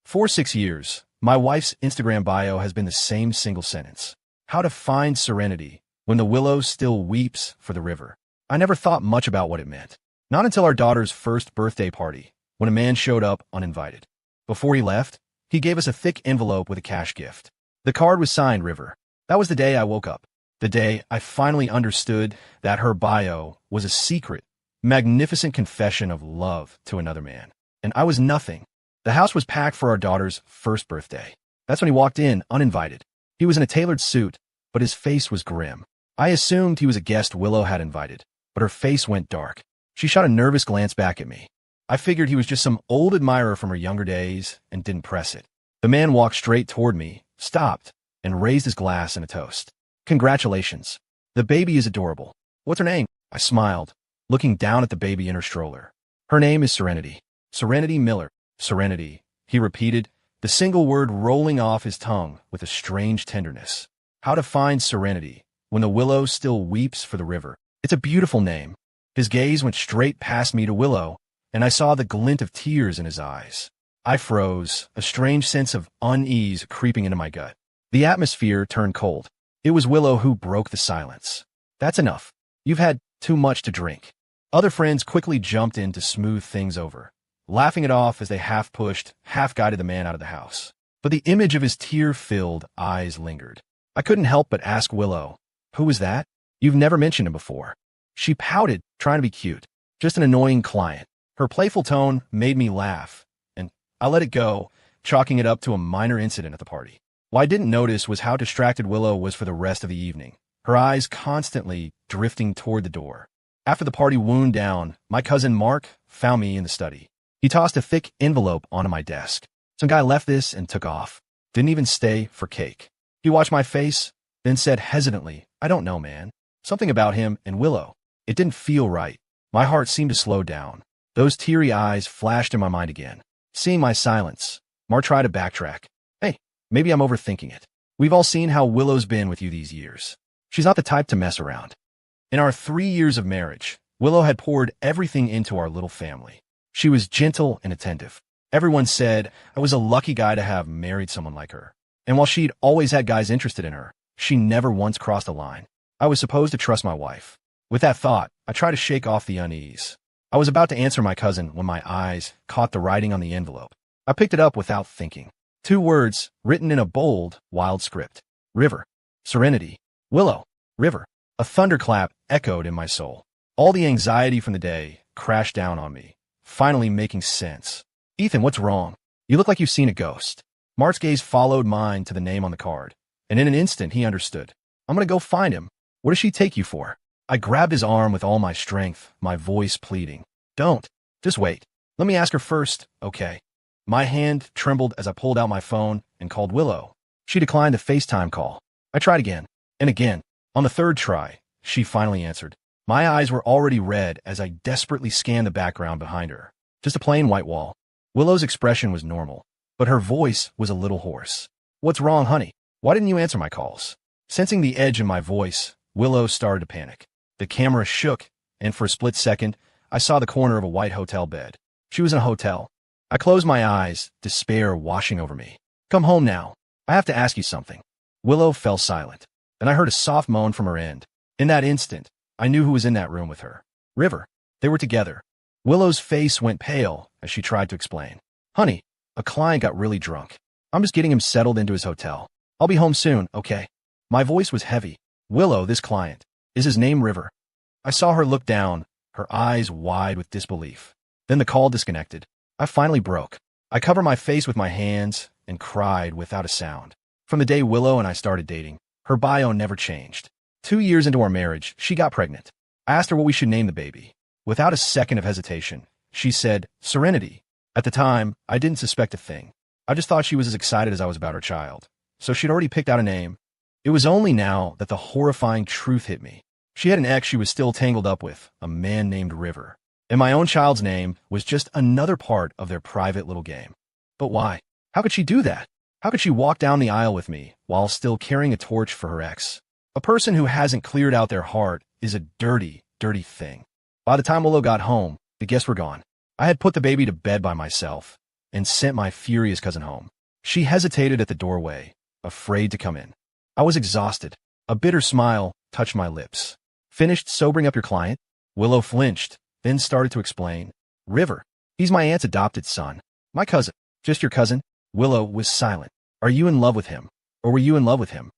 For 6 years, my wife's Instagram bio has been the same single sentence. How to find serenity when the willow still weeps for the river. I never thought much about what it meant. Not until our daughter's first birthday party, when a man showed up uninvited. Before he left, he gave us a thick envelope with a cash gift. The card was signed River. That was the day I woke up. The day I finally understood that her bio was a secret, magnificent confession of love to another man. And I was nothing. The house was packed for our daughter's first birthday. That's when he walked in, uninvited. He was in a tailored suit, but his face was grim. I assumed he was a guest Willow had invited, but her face went dark. She shot a nervous glance back at me. I figured he was just some old admirer from her younger days and didn't press it. The man walked straight toward me, stopped, and raised his glass in a toast. Congratulations. The baby is adorable. What's her name? I smiled, looking down at the baby in her stroller. Her name is Serenity. Serenity Miller. Serenity, he repeated, the single word rolling off his tongue with a strange tenderness. How to find serenity when the willow still weeps for the river. It's a beautiful name. His gaze went straight past me to Willow, and I saw the glint of tears in his eyes. I froze, a strange sense of unease creeping into my gut. The atmosphere turned cold. It was Willow who broke the silence. That's enough. You've had too much to drink. Other friends quickly jumped in to smooth things over, laughing it off as they half-pushed, half-guided the man out of the house. But the image of his tear-filled eyes lingered. I couldn't help but ask Willow, who was that? You've never mentioned him before. She pouted, trying to be cute. Just an annoying client. Her playful tone made me laugh, and I let it go, chalking it up to a minor incident at the party. What I didn't notice was how distracted Willow was for the rest of the evening, her eyes constantly drifting toward the door. After the party wound down, my cousin Mark found me in the study. He tossed a thick envelope onto my desk. Some guy left this and took off. Didn't even stay for cake. He watched my face, then said hesitantly, I don't know, man. Something about him and Willow. It didn't feel right. My heart seemed to slow down. Those teary eyes flashed in my mind again. Seeing my silence, Mark tried to backtrack. Hey, maybe I'm overthinking it. We've all seen how Willow's been with you these years. She's not the type to mess around. In our 3 years of marriage, Willow had poured everything into our little family. She was gentle and attentive. Everyone said I was a lucky guy to have married someone like her. And while she'd always had guys interested in her, she never once crossed a line. I was supposed to trust my wife. With that thought, I tried to shake off the unease. I was about to answer my cousin when my eyes caught the writing on the envelope. I picked it up without thinking. 2 words written in a bold, wild script. River. Serenity. Willow. River. A thunderclap echoed in my soul. All the anxiety from the day crashed down on me, finally making sense. Ethan, what's wrong? You look like you've seen a ghost. Mark's gaze followed mine to the name on the card, and in an instant he understood. I'm gonna go find him. What does she take you for? I grabbed his arm with all my strength, my voice pleading. Don't. Just wait. Let me ask her first, okay? My hand trembled as I pulled out my phone and called Willow. She declined the FaceTime call. I tried again, and again. On the 3rd try, she finally answered. My eyes were already red as I desperately scanned the background behind her. Just a plain white wall. Willow's expression was normal, but her voice was a little hoarse. What's wrong, honey? Why didn't you answer my calls? Sensing the edge in my voice, Willow started to panic. The camera shook, and for a split second, I saw the corner of a white hotel bed. She was in a hotel. I closed my eyes, despair washing over me. Come home now. I have to ask you something. Willow fell silent. Then I heard a soft moan from her end. In that instant, I knew who was in that room with her. River. They were together. Willow's face went pale as she tried to explain. Honey, a client got really drunk. I'm just getting him settled into his hotel. I'll be home soon, okay? My voice was heavy. Willow, this client. Is his name River? I saw her look down, her eyes wide with disbelief. Then the call disconnected. I finally broke. I covered my face with my hands and cried without a sound. From the day Willow and I started dating, her bio never changed. 2 years into our marriage, she got pregnant. I asked her what we should name the baby. Without a second of hesitation, she said, Serenity. At the time, I didn't suspect a thing. I just thought she was as excited as I was about her child. So she'd already picked out a name. It was only now that the horrifying truth hit me. She had an ex she was still tangled up with, a man named River. And my own child's name was just another part of their private little game. But why? How could she do that? How could she walk down the aisle with me while still carrying a torch for her ex? A person who hasn't cleared out their heart is a dirty, dirty thing. By the time Willow got home, the guests were gone. I had put the baby to bed by myself, and sent my furious cousin home. She hesitated at the doorway, afraid to come in. I was exhausted. A bitter smile touched my lips. Finished sobering up your client? Willow flinched, then started to explain. River. He's my aunt's adopted son. My cousin. Just your cousin? Willow was silent. Are you in love with him? Or were you in love with him?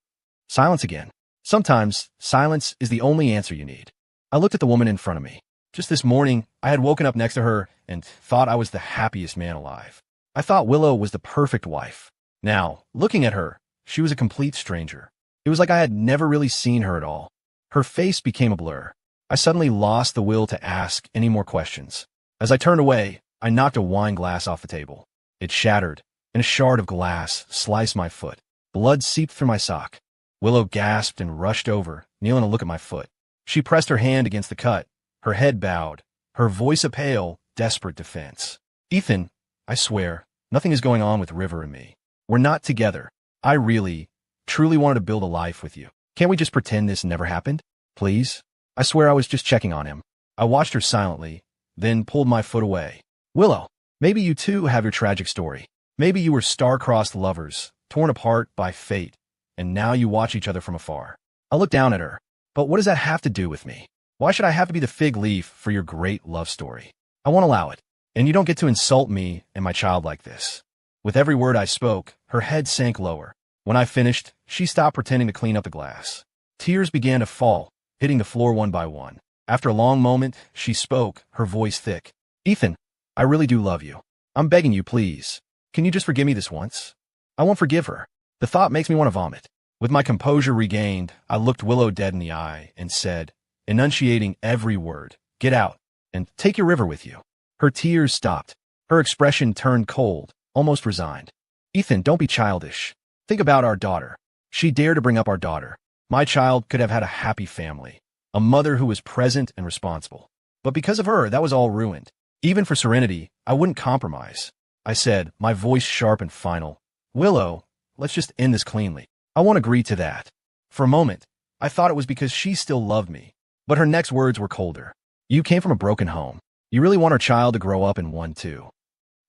Silence again. Sometimes, silence is the only answer you need. I looked at the woman in front of me. Just this morning, I had woken up next to her and thought I was the happiest man alive. I thought Willow was the perfect wife. Now, looking at her, she was a complete stranger. It was like I had never really seen her at all. Her face became a blur. I suddenly lost the will to ask any more questions. As I turned away, I knocked a wine glass off the table. It shattered, and a shard of glass sliced my foot. Blood seeped through my sock. Willow gasped and rushed over, kneeling to look at my foot. She pressed her hand against the cut, her head bowed, her voice a pale, desperate defense. Ethan, I swear, nothing is going on with River and me. We're not together. I really, truly wanted to build a life with you. Can't we just pretend this never happened? Please? I swear I was just checking on him. I watched her silently, then pulled my foot away. Willow, maybe you too have your tragic story. Maybe you were star-crossed lovers, torn apart by fate, and now you watch each other from afar. I looked down at her. But what does that have to do with me? Why should I have to be the fig leaf for your great love story? I won't allow it. And you don't get to insult me and my child like this. With every word I spoke, her head sank lower. When I finished, she stopped pretending to clean up the glass. Tears began to fall, hitting the floor one by one. After a long moment, she spoke, her voice thick. Ethan, I really do love you. I'm begging you, please. Can you just forgive me this once? I won't forgive her. The thought makes me want to vomit. With my composure regained, I looked Willow dead in the eye and said, enunciating every word, get out, and take your River with you. Her tears stopped. Her expression turned cold, almost resigned. Ethan, don't be childish. Think about our daughter. She dared to bring up our daughter. My child could have had a happy family, a mother who was present and responsible. But because of her, that was all ruined. Even for Serenity, I wouldn't compromise. I said, my voice sharp and final, Willow, let's just end this cleanly. I won't agree to that. For a moment, I thought it was because she still loved me. But her next words were colder. You came from a broken home. You really want our child to grow up in one too.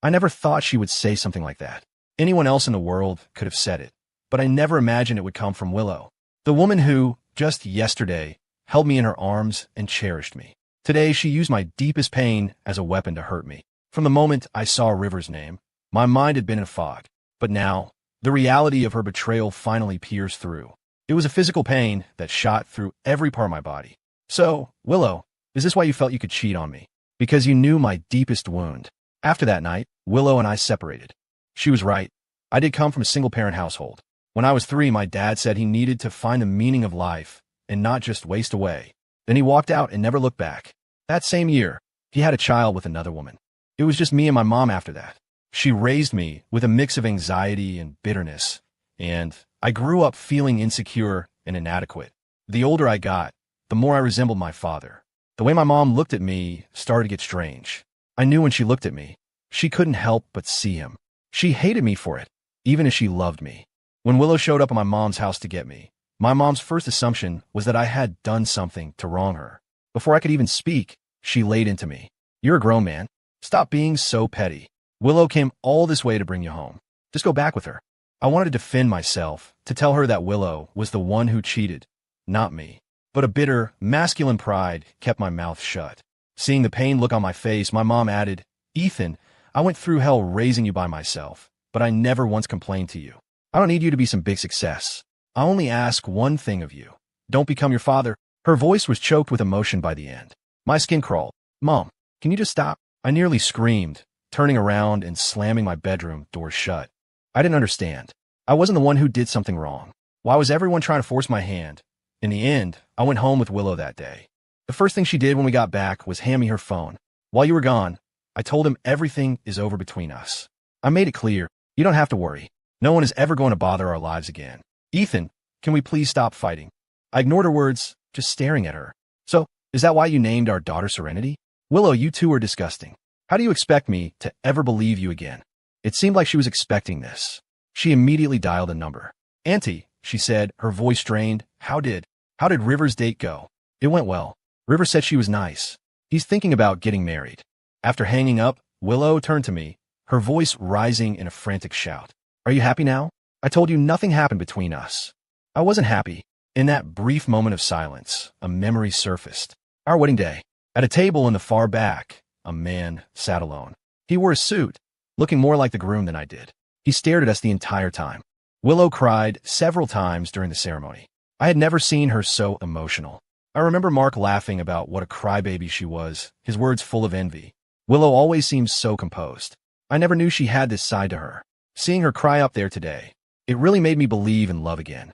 I never thought she would say something like that. Anyone else in the world could have said it. But I never imagined it would come from Willow. The woman who, just yesterday, held me in her arms and cherished me. Today, she used my deepest pain as a weapon to hurt me. From the moment I saw River's name, my mind had been in a fog. But now, the reality of her betrayal finally pierced through. It was a physical pain that shot through every part of my body. So, Willow, is this why you felt you could cheat on me? Because you knew my deepest wound. After that night, Willow and I separated. She was right. I did come from a single-parent household. When I was 3, my dad said he needed to find the meaning of life and not just waste away. Then he walked out and never looked back. That same year, he had a child with another woman. It was just me and my mom after that. She raised me with a mix of anxiety and bitterness, and I grew up feeling insecure and inadequate. The older I got, the more I resembled my father. The way my mom looked at me started to get strange. I knew when she looked at me, she couldn't help but see him. She hated me for it, even as she loved me. When Willow showed up at my mom's house to get me, my mom's first assumption was that I had done something to wrong her. Before I could even speak, she laid into me. You're a grown man. Stop being so petty. Willow came all this way to bring you home. Just go back with her. I wanted to defend myself, to tell her that Willow was the one who cheated, not me. But a bitter, masculine pride kept my mouth shut. Seeing the pain look on my face, my mom added, Ethan, I went through hell raising you by myself, but I never once complained to you. I don't need you to be some big success. I only ask one thing of you. Don't become your father. Her voice was choked with emotion by the end. My skin crawled. Mom, can you just stop? I nearly screamed, turning around and slamming my bedroom door shut. I didn't understand. I wasn't the one who did something wrong. Why was everyone trying to force my hand? In the end, I went home with Willow that day. The first thing she did when we got back was hand me her phone. While you were gone, I told him everything is over between us. I made it clear, you don't have to worry. No one is ever going to bother our lives again. Ethan, can we please stop fighting? I ignored her words, just staring at her. So, is that why you named our daughter Serenity? Willow, you two are disgusting. How do you expect me to ever believe you again? It seemed like she was expecting this. She immediately dialed a number. Auntie, she said, her voice strained, How did River's date go? It went well. River said she was nice. He's thinking about getting married. After hanging up, Willow turned to me, her voice rising in a frantic shout. Are you happy now? I told you nothing happened between us. I wasn't happy. In that brief moment of silence, a memory surfaced. Our wedding day. At a table in the far back, a man sat alone. He wore a suit, looking more like the groom than I did. He stared at us the entire time. Willow cried several times during the ceremony. I had never seen her so emotional. I remember Mark laughing about what a crybaby she was, his words full of envy. Willow always seemed so composed. I never knew she had this side to her. Seeing her cry up there today, it really made me believe in love again.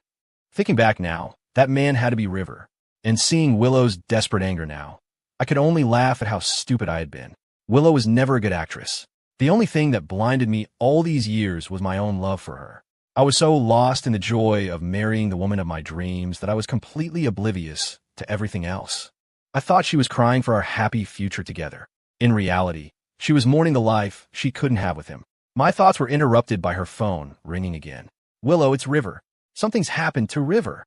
Thinking back now, that man had to be River. And seeing Willow's desperate anger now, I could only laugh at how stupid I had been. Willow was never a good actress. The only thing that blinded me all these years was my own love for her. I was so lost in the joy of marrying the woman of my dreams that I was completely oblivious to everything else. I thought she was crying for our happy future together. In reality, she was mourning the life she couldn't have with him. My thoughts were interrupted by her phone ringing again. Willow, it's River. Something's happened to River.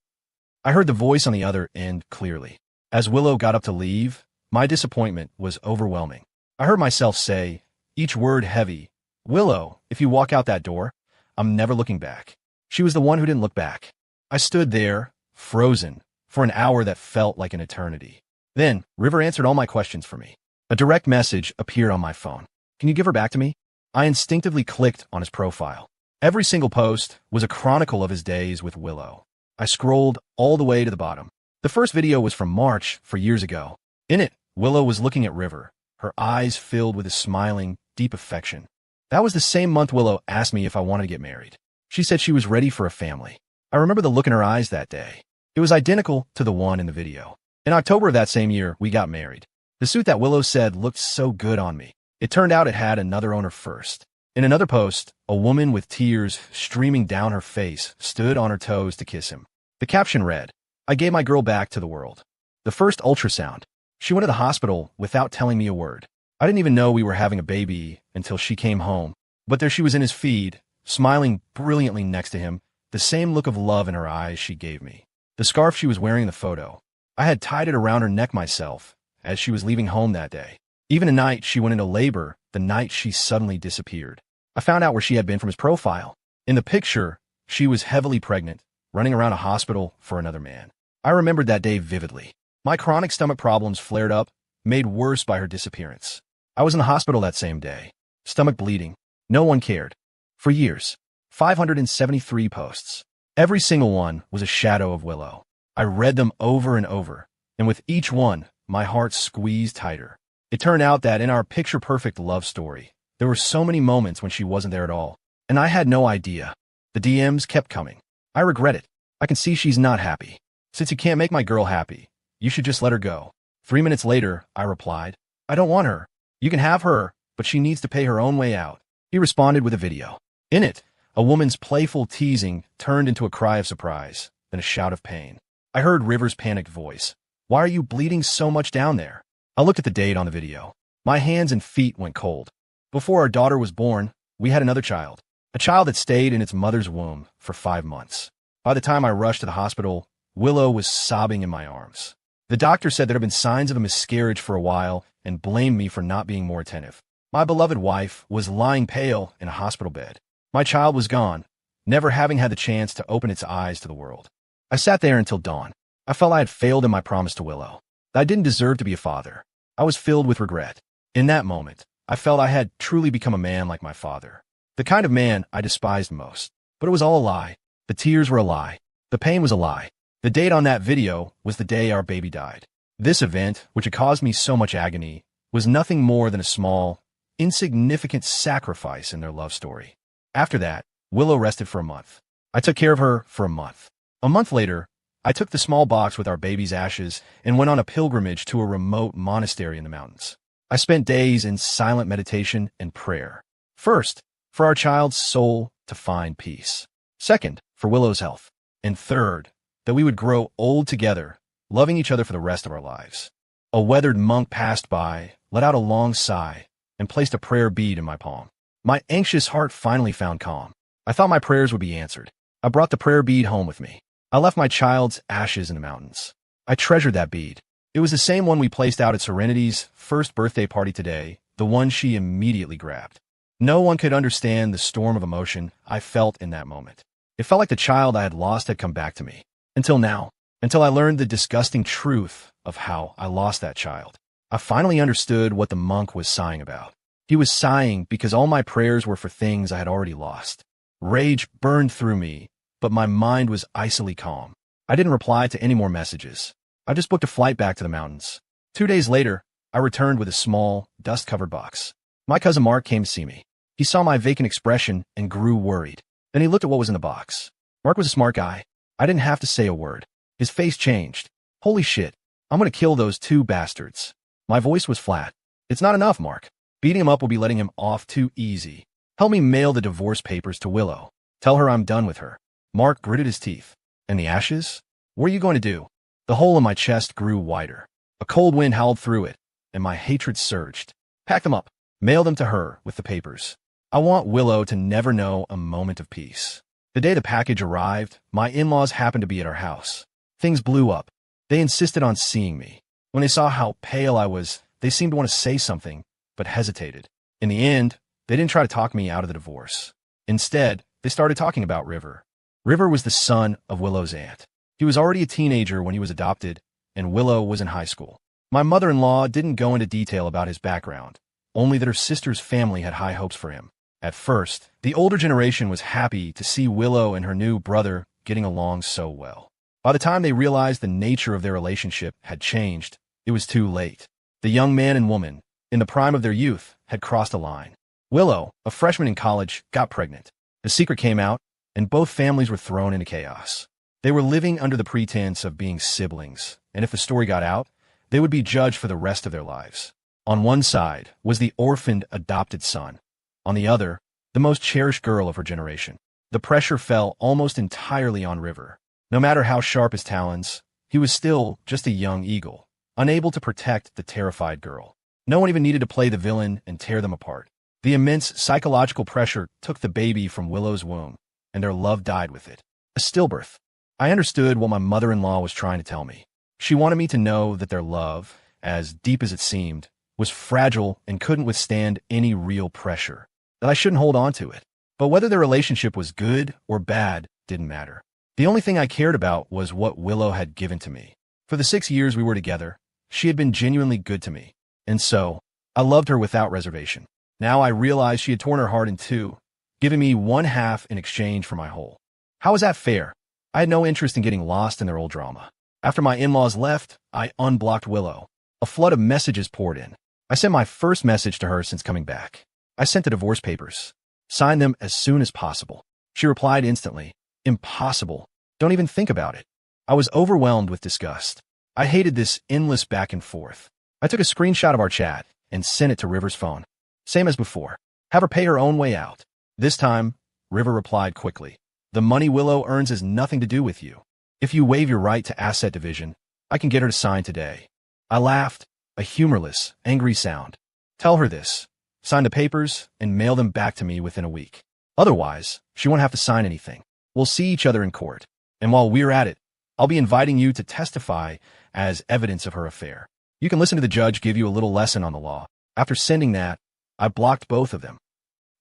I heard the voice on the other end clearly. As Willow got up to leave, my disappointment was overwhelming. I heard myself say, each word heavy, Willow, if you walk out that door, I'm never looking back. She was the one who didn't look back. I stood there, frozen, for an hour that felt like an eternity. Then, River answered all my questions for me. A direct message appeared on my phone. Can you give her back to me? I instinctively clicked on his profile. Every single post was a chronicle of his days with Willow. I scrolled all the way to the bottom. The first video was from March 4 years ago. In it, Willow was looking at River, her eyes filled with a smiling, deep affection. That was the same month Willow asked me if I wanted to get married. She said she was ready for a family. I remember the look in her eyes that day. It was identical to the one in the video. In October of that same year, we got married. The suit that Willow said looked so good on me. It turned out it had another owner first. In another post, a woman with tears streaming down her face stood on her toes to kiss him. The caption read, I gave my girl back to the world. The first ultrasound. She went to the hospital without telling me a word. I didn't even know we were having a baby until she came home. But there she was in his feed, smiling brilliantly next to him, the same look of love in her eyes she gave me. The scarf she was wearing in the photo. I had tied it around her neck myself as she was leaving home that day. Even a night she went into labor, the night she suddenly disappeared. I found out where she had been from his profile. In the picture, she was heavily pregnant, running around a hospital for another man. I remembered that day vividly. My chronic stomach problems flared up, made worse by her disappearance. I was in the hospital that same day. Stomach bleeding. No one cared. For years. 573 posts. Every single one was a shadow of Willow. I read them over and over, and with each one, my heart squeezed tighter. It turned out that in our picture-perfect love story, there were so many moments when she wasn't there at all, and I had no idea. The DMs kept coming. I regret it. I can see she's not happy. Since you can't make my girl happy, you should just let her go. 3 minutes later, I replied, I don't want her. You can have her, but she needs to pay her own way out. He responded with a video. In it, a woman's playful teasing turned into a cry of surprise, then a shout of pain. I heard River's panicked voice. Why are you bleeding so much down there? I looked at the date on the video. My hands and feet went cold. Before our daughter was born, we had another child. A child that stayed in its mother's womb for 5 months. By the time I rushed to the hospital, Willow was sobbing in my arms. The doctor said there had been signs of a miscarriage for a while and blamed me for not being more attentive. My beloved wife was lying pale in a hospital bed. My child was gone, never having had the chance to open its eyes to the world. I sat there until dawn. I felt I had failed in my promise to Willow. I didn't deserve to be a father. I was filled with regret. In that moment, I felt I had truly become a man like my father. The kind of man I despised most. But it was all a lie. The tears were a lie. The pain was a lie. The date on that video was the day our baby died. This event, which had caused me so much agony, was nothing more than a small, insignificant sacrifice in their love story. After that, Willow rested for a month. I took care of her for a month. A month later, I took the small box with our baby's ashes and went on a pilgrimage to a remote monastery in the mountains. I spent days in silent meditation and prayer. First, for our child's soul to find peace. Second, for Willow's health. And third, that we would grow old together, loving each other for the rest of our lives. A weathered monk passed by, let out a long sigh, and placed a prayer bead in my palm. My anxious heart finally found calm. I thought my prayers would be answered. I brought the prayer bead home with me. I left my child's ashes in the mountains. I treasured that bead. It was the same one we placed out at Serenity's first birthday party today, the one she immediately grabbed. No one could understand the storm of emotion I felt in that moment. It felt like the child I had lost had come back to me. Until now. Until I learned the disgusting truth of how I lost that child. I finally understood what the monk was sighing about. He was sighing because all my prayers were for things I had already lost. Rage burned through me, but my mind was icily calm. I didn't reply to any more messages. I just booked a flight back to the mountains. 2 days later, I returned with a small, dust-covered box. My cousin Mark came to see me. He saw my vacant expression and grew worried. Then he looked at what was in the box. Mark was a smart guy. I didn't have to say a word. His face changed. Holy shit, I'm gonna kill those two bastards. My voice was flat. It's not enough, Mark. Beating him up will be letting him off too easy. Help me mail the divorce papers to Willow. Tell her I'm done with her. Mark gritted his teeth. And the ashes? What are you going to do? The hole in my chest grew wider. A cold wind howled through it, and my hatred surged. Pack them up. Mail them to her with the papers. I want Willow to never know a moment of peace. The day the package arrived, my in-laws happened to be at our house. Things blew up. They insisted on seeing me. When they saw how pale I was, they seemed to want to say something, but hesitated. In the end, they didn't try to talk me out of the divorce. Instead, they started talking about River. River was the son of Willow's aunt. He was already a teenager when he was adopted, and Willow was in high school. My mother-in-law didn't go into detail about his background, only that her sister's family had high hopes for him. At first, the older generation was happy to see Willow and her new brother getting along so well. By the time they realized the nature of their relationship had changed, it was too late. The young man and woman, in the prime of their youth, had crossed a line. Willow, a freshman in college, got pregnant. The secret came out, and both families were thrown into chaos. They were living under the pretense of being siblings, and if the story got out, they would be judged for the rest of their lives. On one side was the orphaned adopted son. On the other, the most cherished girl of her generation. The pressure fell almost entirely on River. No matter how sharp his talons, he was still just a young eagle, unable to protect the terrified girl. No one even needed to play the villain and tear them apart. The immense psychological pressure took the baby from Willow's womb, and their love died with it. A stillbirth. I understood what my mother-in-law was trying to tell me. She wanted me to know that their love, as deep as it seemed, was fragile and couldn't withstand any real pressure, that I shouldn't hold on to it. But whether their relationship was good or bad didn't matter. The only thing I cared about was what Willow had given to me. For the 6 years we were together, she had been genuinely good to me, and so I loved her without reservation. Now I realized she had torn her heart in two, giving me one half in exchange for my whole. How was that fair? I had no interest in getting lost in their old drama. After my in-laws left, I unblocked Willow. A flood of messages poured in. I sent my first message to her since coming back. I sent the divorce papers. Sign them as soon as possible. She replied instantly. Impossible. Don't even think about it. I was overwhelmed with disgust. I hated this endless back and forth. I took a screenshot of our chat and sent it to River's phone. Same as before. Have her pay her own way out. This time, River replied quickly. The money Willow earns has nothing to do with you. If you waive your right to asset division, I can get her to sign today. I laughed, a humorless, angry sound. Tell her this. Sign the papers and mail them back to me within a week. Otherwise, she won't have to sign anything. We'll see each other in court. And while we're at it, I'll be inviting you to testify as evidence of her affair. You can listen to the judge give you a little lesson on the law. After sending that, I blocked both of them.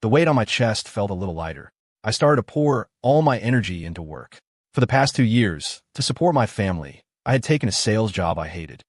The weight on my chest felt a little lighter. I started to pour all my energy into work. For the past 2 years, to support my family, I had taken a sales job I hated.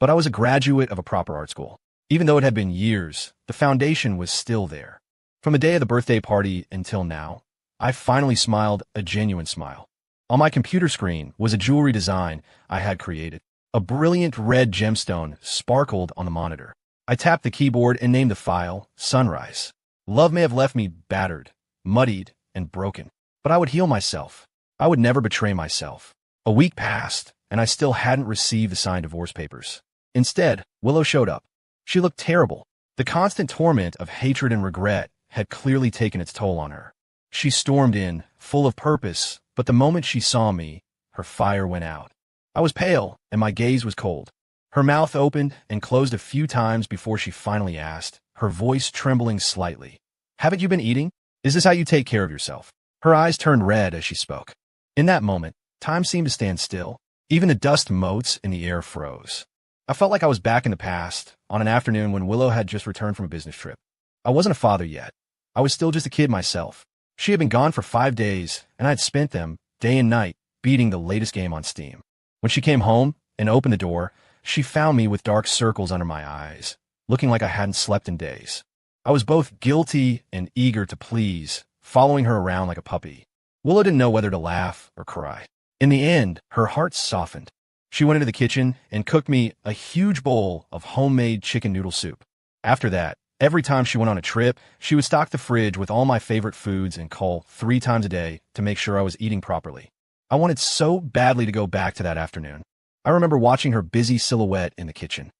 But I was a graduate of a proper art school. Even though it had been years, the foundation was still there. From the day of the birthday party until now, I finally smiled a genuine smile. On my computer screen was a jewelry design I had created. A brilliant red gemstone sparkled on the monitor. I tapped the keyboard and named the file Sunrise. Love may have left me battered, muddied, and broken, but I would heal myself. I would never betray myself. A week passed, and I still hadn't received the signed divorce papers. Instead, Willow showed up. She looked terrible. The constant torment of hatred and regret had clearly taken its toll on her. She stormed in, full of purpose, but the moment she saw me, her fire went out. I was pale, and my gaze was cold. Her mouth opened and closed a few times before she finally asked, her voice trembling slightly. Haven't you been eating? Is this how you take care of yourself? Her eyes turned red as she spoke. In that moment, time seemed to stand still. Even the dust motes in the air froze. I felt like I was back in the past, on an afternoon when Willow had just returned from a business trip. I wasn't a father yet. I was still just a kid myself. She had been gone for 5 days, and I had spent them, day and night, beating the latest game on Steam. When she came home and opened the door, she found me with dark circles under my eyes, looking like I hadn't slept in days. I was both guilty and eager to please, following her around like a puppy. Willow didn't know whether to laugh or cry. In the end, her heart softened. She went into the kitchen and cooked me a huge bowl of homemade chicken noodle soup. After that, every time she went on a trip, she would stock the fridge with all my favorite foods and call 3 times a day to make sure I was eating properly. I wanted so badly to go back to that afternoon. I remember watching her busy silhouette in the kitchen.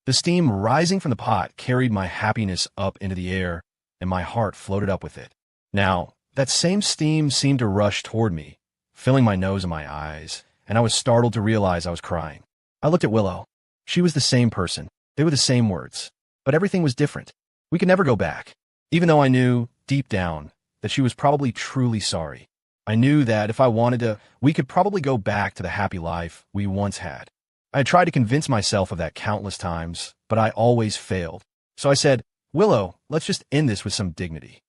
The steam rising from the pot carried my happiness up into the air, and my heart floated up with it. Now, that same steam seemed to rush toward me, filling my nose and my eyes, and I was startled to realize I was crying. I looked at Willow. She was the same person. They were the same words. But everything was different. We could never go back. Even though I knew, deep down, that she was probably truly sorry. I knew that if I wanted to, we could probably go back to the happy life we once had. I had tried to convince myself of that countless times, but I always failed. So I said, Willow, let's just end this with some dignity.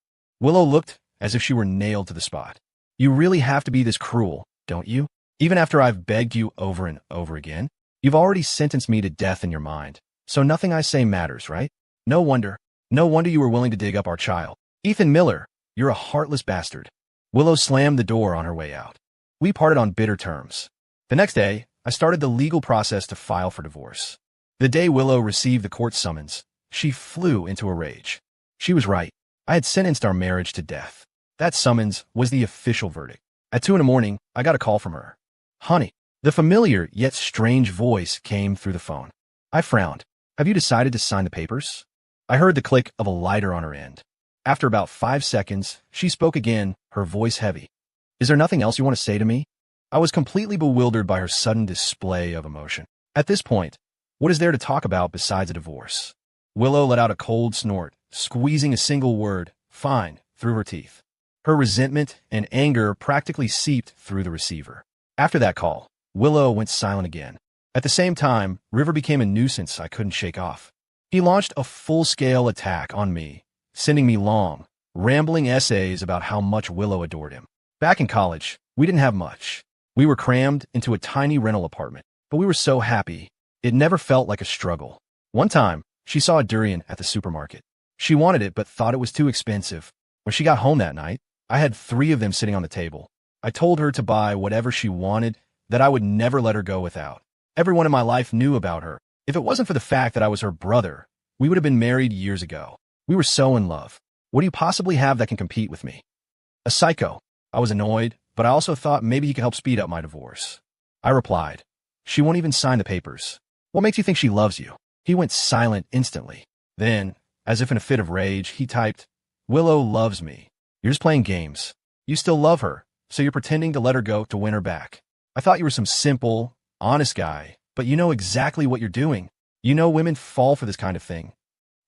Willow looked as if she were nailed to the spot. You really have to be this cruel, don't you? Even after I've begged you over and over again? You've already sentenced me to death in your mind, so nothing I say matters, right? No wonder you were willing to dig up our child. Ethan Miller, you're a heartless bastard. Willow slammed the door on her way out. We parted on bitter terms. The next day, I started the legal process to file for divorce. The day Willow received the court summons, she flew into a rage. She was right. I had sentenced our marriage to death. That summons was the official verdict. At 2 a.m, I got a call from her. Honey, the familiar yet strange voice came through the phone. I frowned. Have you decided to sign the papers? I heard the click of a lighter on her end. After about 5 seconds, she spoke again, her voice heavy. Is there nothing else you want to say to me? I was completely bewildered by her sudden display of emotion. At this point, what is there to talk about besides a divorce? Willow let out a cold snort, squeezing a single word, fine, through her teeth. Her resentment and anger practically seeped through the receiver. After that call, Willow went silent again. At the same time, River became a nuisance I couldn't shake off. He launched a full-scale attack on me, sending me long, rambling essays about how much Willow adored him. Back in college, we didn't have much. We were crammed into a tiny rental apartment, but we were so happy. It never felt like a struggle. One time, she saw a durian at the supermarket. She wanted it but thought it was too expensive. When she got home that night, I had 3 of them sitting on the table. I told her to buy whatever she wanted, that I would never let her go without. Everyone in my life knew about her. If it wasn't for the fact that I was her brother, we would have been married years ago. We were so in love. What do you possibly have that can compete with me? A psycho. I was annoyed, but I also thought maybe he could help speed up my divorce. I replied, she won't even sign the papers. What makes you think she loves you? He went silent instantly. Then, as if in a fit of rage, he typed, Willow loves me. You're just playing games. You still love her, so you're pretending to let her go to win her back. I thought you were some simple, honest guy, but you know exactly what you're doing. You know women fall for this kind of thing.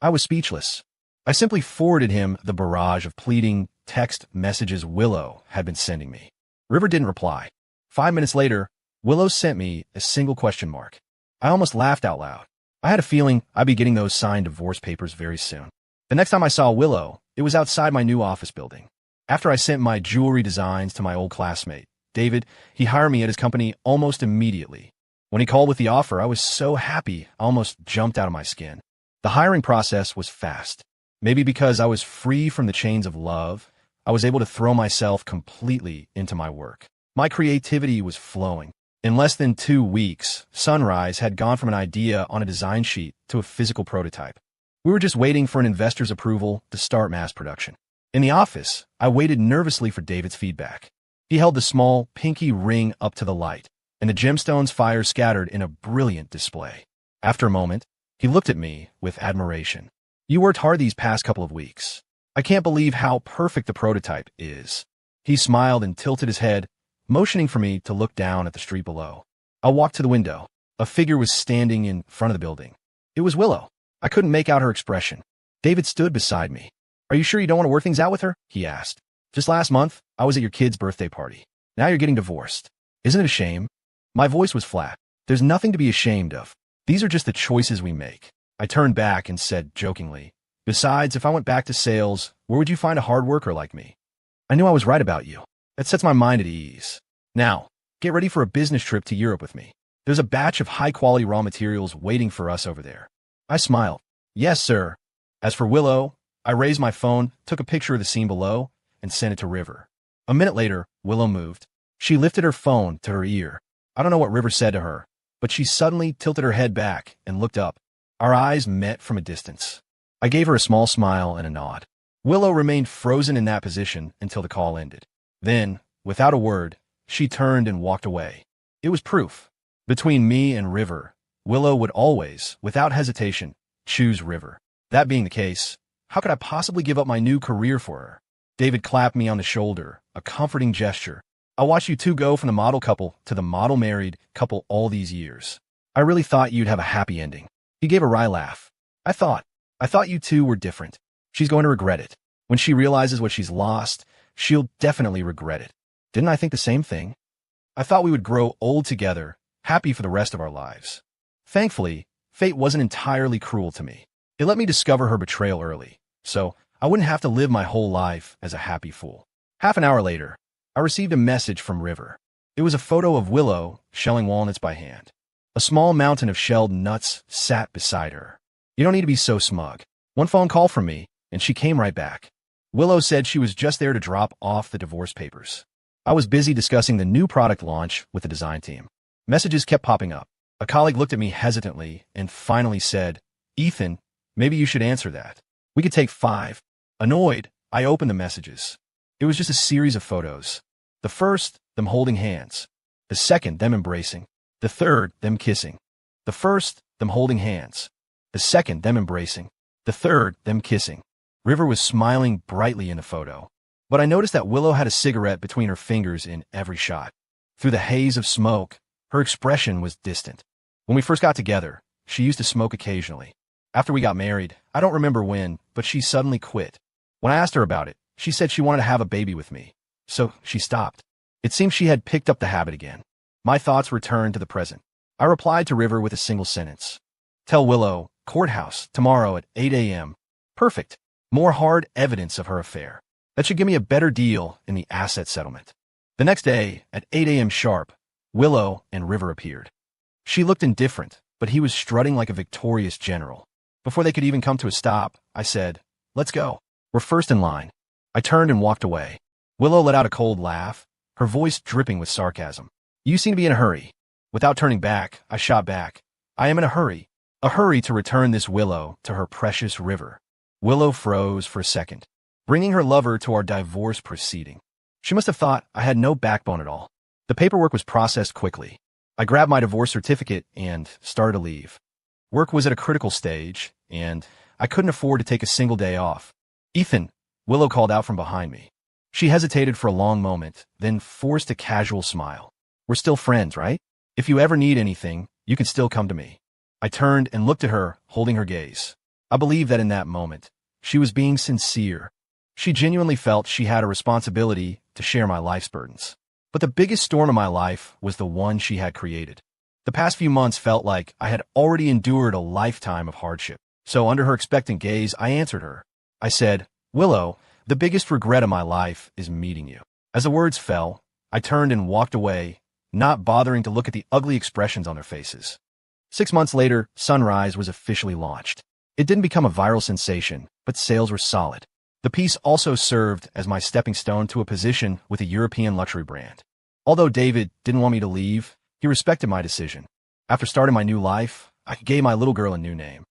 I was speechless. I simply forwarded him the barrage of pleading text messages Willow had been sending me. River didn't reply. 5 minutes later, Willow sent me a single question mark. I almost laughed out loud. I had a feeling I'd be getting those signed divorce papers very soon. The next time I saw Willow, it was outside my new office building. After I sent my jewelry designs to my old classmate, David, he hired me at his company almost immediately. When he called with the offer, I was so happy I almost jumped out of my skin. The hiring process was fast. Maybe because I was free from the chains of love, I was able to throw myself completely into my work. My creativity was flowing. In less than 2 weeks, Sunrise had gone from an idea on a design sheet to a physical prototype. We were just waiting for an investor's approval to start mass production. In the office, I waited nervously for David's feedback. He held the small, pinky ring up to the light, and the gemstones fire scattered in a brilliant display. After a moment, he looked at me with admiration. You worked hard these past couple of weeks. I can't believe how perfect the prototype is. He smiled and tilted his head, motioning for me to look down at the street below. I walked to the window. A figure was standing in front of the building. It was Willow. I couldn't make out her expression. David stood beside me. Are you sure you don't want to work things out with her? He asked. Just last month, I was at your kid's birthday party. Now you're getting divorced. Isn't it a shame? My voice was flat. There's nothing to be ashamed of. These are just the choices we make. I turned back and said jokingly, besides, if I went back to sales, Where would you find a hard worker like me? I knew I was right about you. That sets my mind at ease. Now, get ready for a business trip to Europe with me. There's a batch of high-quality raw materials waiting for us over there. I smiled. Yes, sir. As for Willow, I raised my phone, took a picture of the scene below, and sent it to River. A minute later, Willow moved. She lifted her phone to her ear. I don't know what River said to her, but she suddenly tilted her head back and looked up. Our eyes met from a distance. I gave her a small smile and a nod. Willow remained frozen in that position until the call ended. Then, without a word, she turned and walked away. It was proof. Between me and River, Willow would always, without hesitation, choose River. That being the case, how could I possibly give up my new career for her? David clapped me on the shoulder, a comforting gesture. I watched you two go from the model couple to the model married couple all these years. I really thought you'd have a happy ending. He gave a wry laugh. I thought you two were different. She's going to regret it. When she realizes what she's lost, she'll definitely regret it. Didn't I think the same thing? I thought we would grow old together, happy for the rest of our lives. Thankfully, fate wasn't entirely cruel to me. It let me discover her betrayal early, so I wouldn't have to live my whole life as a happy fool. Half an hour later, I received a message from River. It was a photo of Willow shelling walnuts by hand. A small mountain of shelled nuts sat beside her. You don't need to be so smug. One phone call from me, and she came right back. Willow said she was just there to drop off the divorce papers. I was busy discussing the new product launch with the design team. Messages kept popping up. A colleague looked at me hesitantly and finally said, "Ethan, maybe you should answer that. We could take 5. Annoyed, I opened the messages. It was just a series of photos. The first, them holding hands. The second, them embracing. The third, them kissing. The first, them holding hands. The second, them embracing. The third, them kissing. River was smiling brightly in the photo. But I noticed that Willow had a cigarette between her fingers in every shot. Through the haze of smoke, her expression was distant. When we first got together, she used to smoke occasionally. After we got married, I don't remember when, but she suddenly quit. When I asked her about it, she said she wanted to have a baby with me. So she stopped. It seemed she had picked up the habit again. My thoughts returned to the present. I replied to River with a single sentence. Tell Willow, courthouse, tomorrow at 8 a.m. Perfect. More hard evidence of her affair. That should give me a better deal in the asset settlement. The next day, at 8 a.m. sharp, Willow and River appeared. She looked indifferent, but he was strutting like a victorious general. Before they could even come to a stop, I said, "Let's go. We're first in line." I turned and walked away. Willow let out a cold laugh, her voice dripping with sarcasm. "You seem to be in a hurry." Without turning back, I shot back. "I am in a hurry to return this Willow to her precious River." Willow froze for a second, bringing her lover to our divorce proceeding. She must have thought I had no backbone at all. The paperwork was processed quickly. I grabbed my divorce certificate and started to leave. Work was at a critical stage, and I couldn't afford to take a single day off. "Ethan," Willow called out from behind me. She hesitated for a long moment, then forced a casual smile. "We're still friends, right? If you ever need anything, you can still come to me." I turned and looked at her, holding her gaze. I believed that in that moment, she was being sincere. She genuinely felt she had a responsibility to share my life's burdens. But the biggest storm in my life was the one she had created. The past few months felt like I had already endured a lifetime of hardship. So under her expectant gaze, I answered her. I said, "Willow, the biggest regret of my life is meeting you." As the words fell, I turned and walked away, not bothering to look at the ugly expressions on their faces. 6 months later, Sunrise was officially launched. It didn't become a viral sensation, but sales were solid. The piece also served as my stepping stone to a position with a European luxury brand. Although David didn't want me to leave, he respected my decision. After starting my new life, I gave my little girl a new name.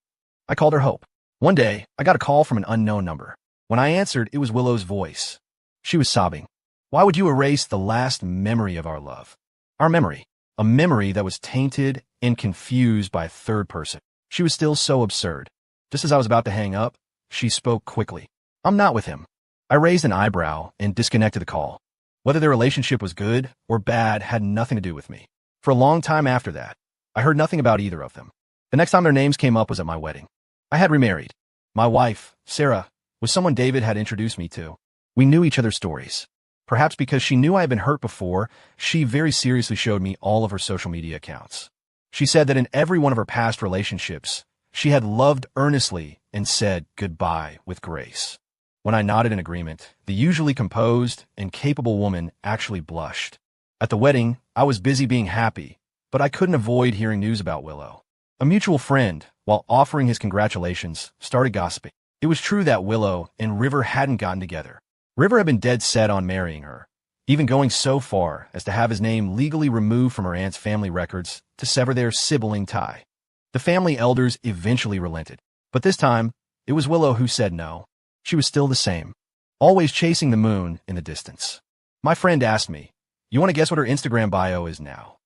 I called her Hope. One day, I got a call from an unknown number. When I answered, it was Willow's voice. She was sobbing. "Why would you erase the last memory of our love? Our memory. A memory that was tainted and confused by a third person." She was still so absurd. Just as I was about to hang up, she spoke quickly. "I'm not with him." I raised an eyebrow and disconnected the call. Whether their relationship was good or bad had nothing to do with me. For a long time after that, I heard nothing about either of them. The next time their names came up was at my wedding. I had remarried. My wife, Sarah, was someone David had introduced me to. We knew each other's stories. Perhaps because she knew I had been hurt before, she very seriously showed me all of her social media accounts. She said that in every one of her past relationships, she had loved earnestly and said goodbye with grace. When I nodded in agreement, the usually composed and capable woman actually blushed. At the wedding, I was busy being happy, but I couldn't avoid hearing news about Willow. A mutual friend, while offering his congratulations, started gossiping. It was true that Willow and River hadn't gotten together. River had been dead set on marrying her, even going so far as to have his name legally removed from her aunt's family records to sever their sibling tie. The family elders eventually relented, but this time, it was Willow who said no. She was still the same, always chasing the moon in the distance. My friend asked me, "You want to guess what her Instagram bio is now?"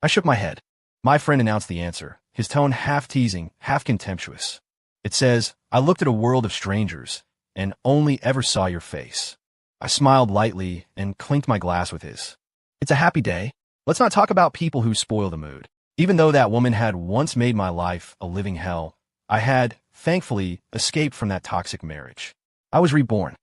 I shook my head. My friend announced the answer, his tone half teasing, half contemptuous. It says, "I looked at a world of strangers and only ever saw your face." I smiled lightly and clinked my glass with his. It's a happy day. Let's not talk about people who spoil the mood. Even though that woman had once made my life a living hell, I had, thankfully, escaped from that toxic marriage. I was reborn.